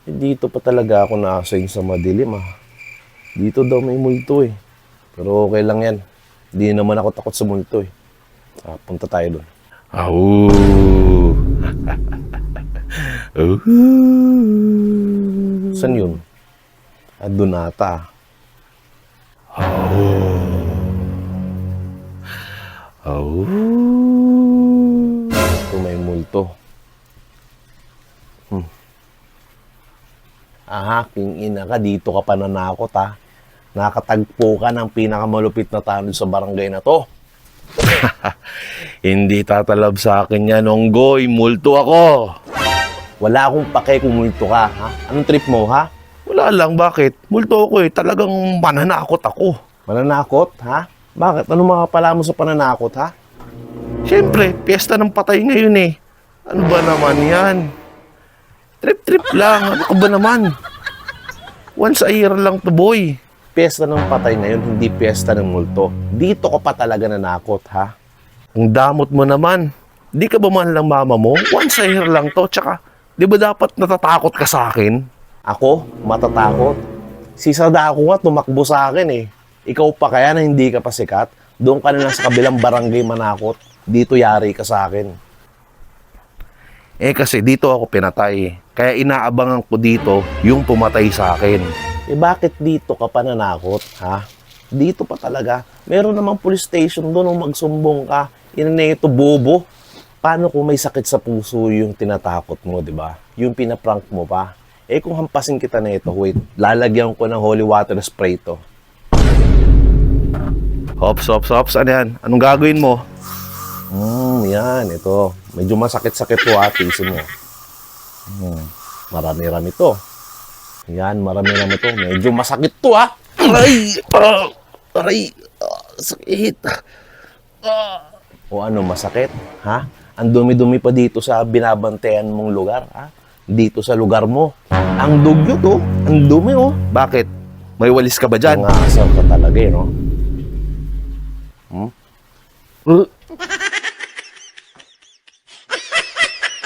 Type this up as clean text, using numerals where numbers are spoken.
Dito pa talaga ako na-assign sa madilim ah. Dito daw may multo eh. Pero okay lang yan. Hindi naman ako takot sa multo eh. Punta tayo doon. Au. Saan yun? Doon ata. Au. Ito may multo. King ina ka, dito ka pa nanakot ha. Nakatagpo ka ng pinakamalupit na tanod sa barangay na to. Hindi tatalab sa akin yan, Onggoy. Multo ako. Wala akong pake kung multo ka, ha? Anong trip mo, ha? Wala lang, bakit? Multo ako eh. Talagang mananakot ako. Mananakot, ha? Bakit? Ano mga pala mo sa pananakot, ha? Siyempre, piyesta ng patay ngayon eh. Ano ba naman yan? Trip-trip lang. Ano ka ba naman? Once a year lang to, boy. Piyesta ng patay ngayon, hindi piyesta ng multo. Dito ka pa talaga nanakot, ha? Ang damot mo naman. Di ka ba man lang mama mo? Once a year lang to. Tsaka, di ba dapat natatakot ka sa akin? Ako, matatakot. Si Sadako nga tumakbo sa akin eh. Ikaw pa kaya na hindi ka pa sikat? Doon ka na lang sa kabilang barangay manakot. Dito yari ka sa akin. Eh kasi dito ako pinatay. Kaya inaabangan ko dito yung pumatay sa akin. Bakit dito ka pa nanakot, ha? Dito pa talaga. Meron namang police station doon nung magsumbong ka. Ina na ito, bobo. Paano kung may sakit sa puso yung tinatakot mo, di ba? Yung pinaprank mo pa. Kung hampasin kita na ito, wait, lalagyan ko ng holy water spray to. Hops. Ano yan? Anong gagawin mo? Yan, ito. Medyo masakit-sakit to, tiisin mo. Marami-rami to. Yan, marami-rami to. Medyo masakit to, ha? Aray! Sakit! O ano, masakit? Ha? Ang dumi-dumi pa dito sa binabantayan mong lugar, ha? Dito sa lugar mo. Ang dugyo to. Ang dumi, oh. Bakit? May walis ka ba dyan? Ang asar ka talaga, eh, no?